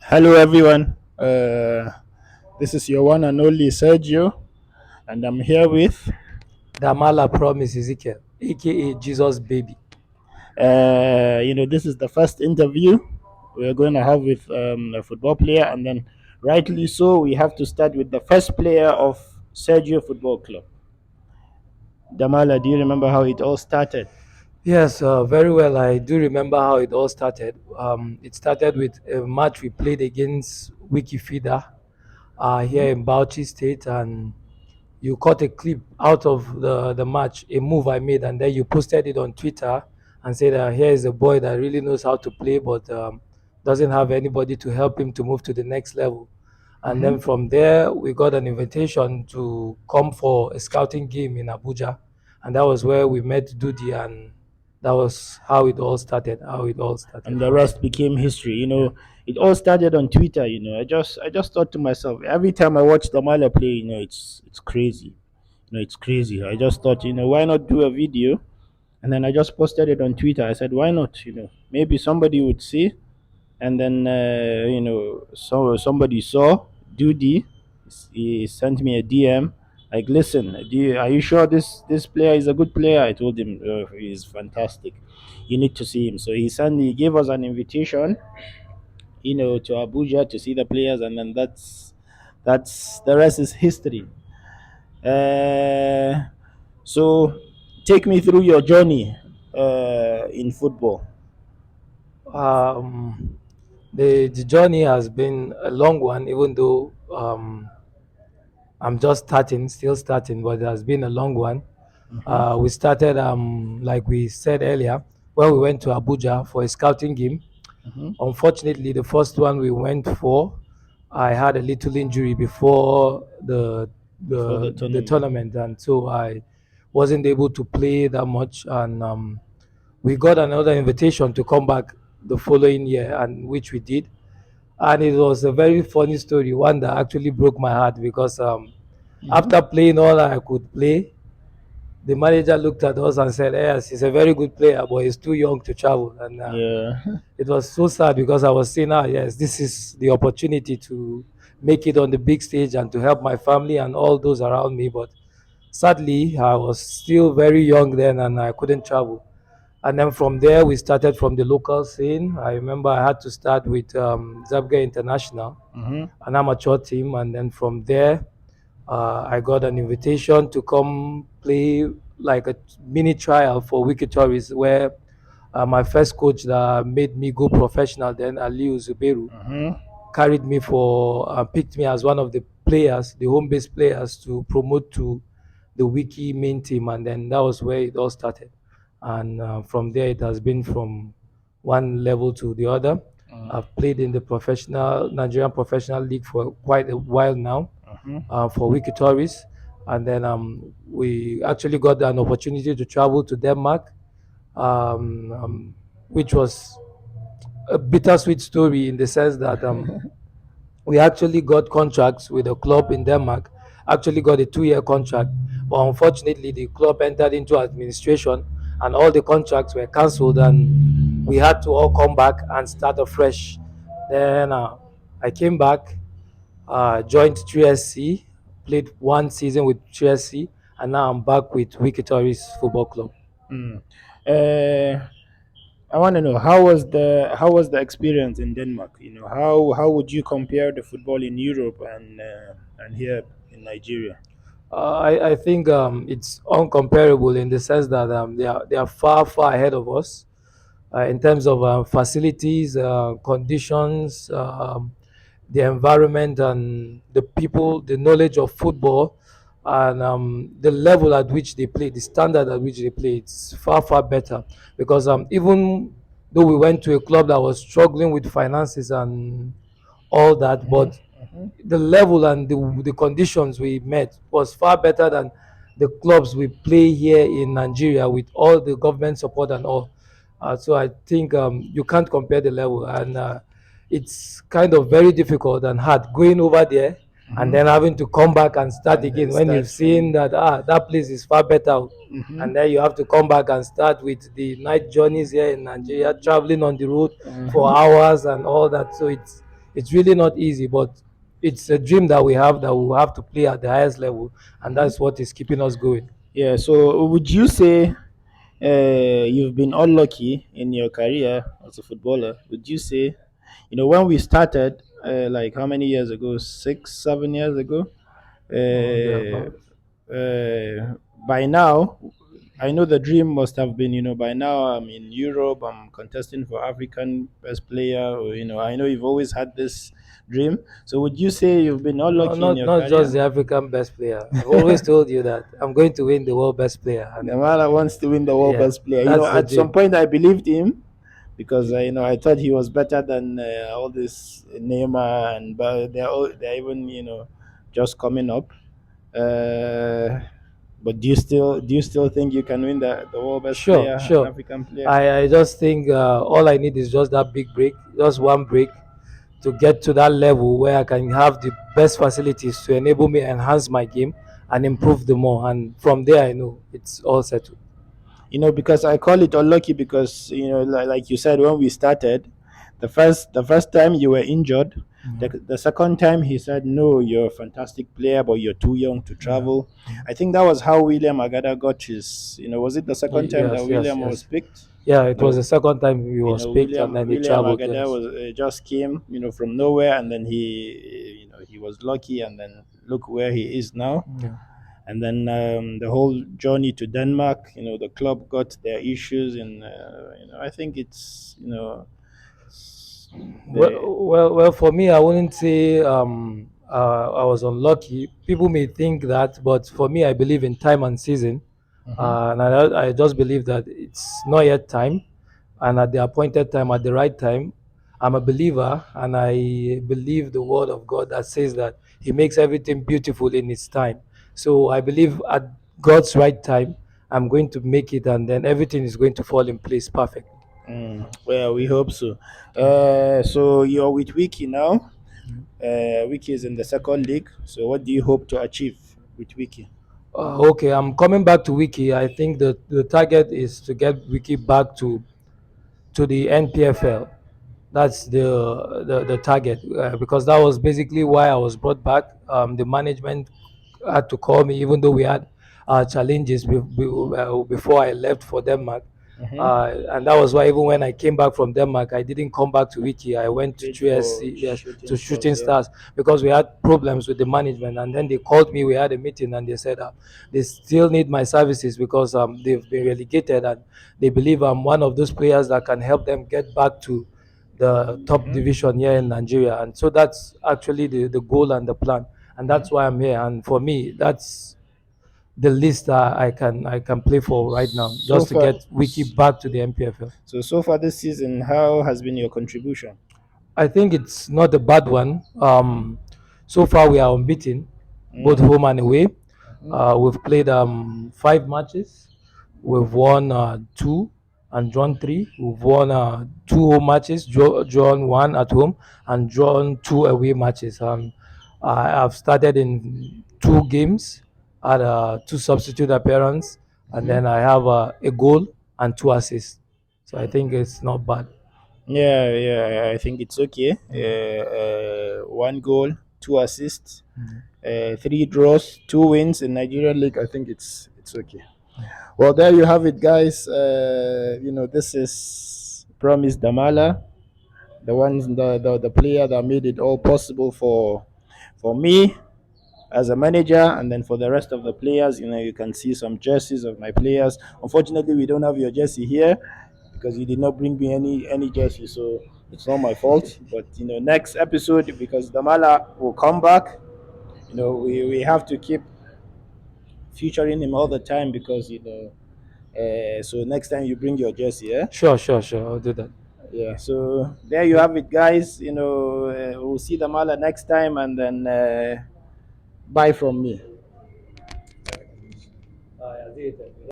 Hello, everyone. This is your one and only Sergio, and I'm here with, Damala Promise Ezekiel, aka Jesus Baby. this is the first interview we're going to have with a football player, and then, rightly so, we have to start with the first player of Sergio Football Club. Damala, do you remember how it all started? Yes, very well. I do remember how it all started. It started with a match we played against Wikifida here in Bauchi State, and you caught a clip out of the match, a move I made, and then you posted it on Twitter and said, here is a boy that really knows how to play, but doesn't have anybody to help him to move to the next level. And Mm-hmm. then from there, we got an invitation to come for a scouting game in Abuja. And that was where we met Dudi, and that was how it all started, And the from there. rest became history. Yeah. It all started on Twitter. I just thought to myself, every time I watch Damala play, it's crazy. It's crazy. I just thought, why not do a video? And then I just posted it on Twitter. I said, why not? Maybe somebody would see. And then, so somebody saw Dudy. He sent me a DM. Like, listen, are you sure this player is a good player? I told him, he's fantastic. You need to see him. So he gave us an invitation, to Abuja to see the players, and then that's the rest is history. Uh, so take me through your journey in football. Um, the journey has been a long one, even though I'm just starting, still starting, but it has been a long one. Hmm. We started, like we said earlier, when we went to Abuja for a scouting game. Hmm. Unfortunately, the first one we went for, I had a little injury before the Before the the tournament. tournament, and so I wasn't able to play that much. And we got another invitation to come back the following year, and which we did. And it was a very funny story, one that actually broke my heart because Hmm. after playing all I could play, the manager looked at us and said, "Yes, he's a very good player, but he's too young to travel." And Yeah. it was so sad because I was saying, yes, this is the opportunity to make it on the big stage and to help my family and all those around me. But sadly, I was still very young then and I couldn't travel. And then from there, we started from the local scene. I remember I had to start with Zabga International, Hmm. an amateur team. And then from there, I got an invitation to come play like a mini trial for Wiki Tourists, where my first coach that made me go professional then, Aliu Zuberu, Hmm. carried me for, picked me as one of the players, the home based players to promote to the Wiki main team. And then that was where it all started. And from there, it has been from one level to the other. I've played in the Nigerian Professional League for quite a while now Hmm. for Wiki Tourists. And then we actually got an opportunity to travel to Denmark, um, um, which was a bittersweet story in the sense that we actually got contracts with a club in Denmark, actually got a 2-year contract. But unfortunately, the club entered into administration and all the contracts were cancelled, and we had to all come back and start afresh. Then I came back, joined 3SC, played one season with 3SC, and now I'm back with Wikitoris Football Club. Mm. Uh, I want to know how was the experience in Denmark? How would you compare the football in Europe and here in Nigeria? I think it's uncomparable in the sense that they are far ahead of us in terms of facilities, conditions, the environment, and the people, the knowledge of football, and the level at which they play, the standard at which they play. It's far better because even though we went to a club that was struggling with finances and all that, Hmm. but the level and the conditions we met was far better than the clubs we play here in Nigeria with all the government support and all. So I think you can't compare the level, and it's kind of very difficult and hard going over there and Hmm. then having to come back and start And then again when you've start seen from. that that place is far better, Hmm. and then you have to come back and start with the night journeys here in Nigeria, traveling on the road for Hmm. hours and all that. So it's really not easy, but it's a dream that we have, that we have to play at the highest level, and Hmm. that's what is keeping us going. Yeah. So would you say you've been unlucky in your career as a footballer? Would you say, when we started, like how many years ago? 6, 7 years ago. Oh, thereabout. By now, I know the dream must have been, by now I'm in Europe, I'm contesting for African best player, or, I know you've always had this dream. So would you say you've been No, unlucky in your not just career? the African best player. I've always told you that I'm going to win the world best player, The and man that wants to win the world yeah, best player. that's the At some dream. point I believed him because I thought he was better than all this Neymar, and but they're even just coming up. Uh, but do you still think you can win the world best Sure, player, an sure. African player? I just think all I need is just that big break, just one break, to get to that level where I can have the best facilities to enable me enhance my game and Mhm. improve the more. And from there, I know it's all settled. Because I call it unlucky because like you said when we started, the first time you were injured, the second time he said no, you're a fantastic player but you're too young to Yeah. travel. I think that was how William Agada got his. Was it the second time that Yes, yes, William was yes. picked? Yeah, you it was the know second time he was picked, and then they William traveled. Agada Yes. was just came from nowhere, and then he was lucky, and then look where he is now. Yeah. And then the whole journey to Denmark, the club got their issues, and I think it's the. Well. For me, I wouldn't say I was unlucky. People may think that, but for me, I believe in time and season, Mhm. and I just believe that it's not yet time, and at the appointed time, at the right time. I'm a believer, and I believe the word of God that says that He makes everything beautiful in His time. So I believe at God's right time, I'm going to make it, and then everything is going to fall in place perfectly. Well, we hope so. So you're with Wiki now. Wiki is in the second league. So what do you hope to achieve with Wiki? Okay, I'm coming back to Wiki. I think the target is to get Wiki back to the NPFL. That's the target, because that was basically why I was brought back. The management had to call me, even though we had challenges before I left for Denmark. Mm-hmm. And that was why even when I came back from Denmark, I didn't come back to Wiki. I went to Played for 3SC, yes, Shooting to Stars, Shooting yeah. Stars, because we had problems with the management. And then they called me. We had a meeting, and they said they still need my services because they've been relegated, and they believe I'm one of those players that can help them get back to the top Mm-hmm. division here in Nigeria. And so that's actually the goal and the plan. And Mm-hmm. that's why I'm here. And for me, that's the list that I can play for right now, So just to far, get Wiki back to the MPFL. so far this season, how has been your contribution? I think it's not a bad one. So far we are unbeaten, both Mm. home and away. Mm-hmm. We've played 5 matches. We've won two and drawn three. We've won two home matches, drawn one at home, and drawn two away matches. I've started in 2 games, had two substitute appearance, and Mm-hmm. then I have a goal and 2 assists. So I think it's not bad. Yeah, yeah, I think it's okay. Mm. One goal, 2 assists, Mm. 3 draws, 2 wins in Nigerian league. I think it's okay. Well, there you have it, guys. This is Promise Damala, the player that made it all possible for me as a manager, and then for the rest of the players. You can see some jerseys of my players. Unfortunately, we don't have your jersey here because you did not bring me any jersey, so it's not my fault. But next episode, because Damala will come back, we have to keep featuring him all the time because so next time you bring your jersey, yeah. Sure, sure, sure. I'll do that. Yeah, so there you have it, guys. We'll see Damala next time, and then bye from me.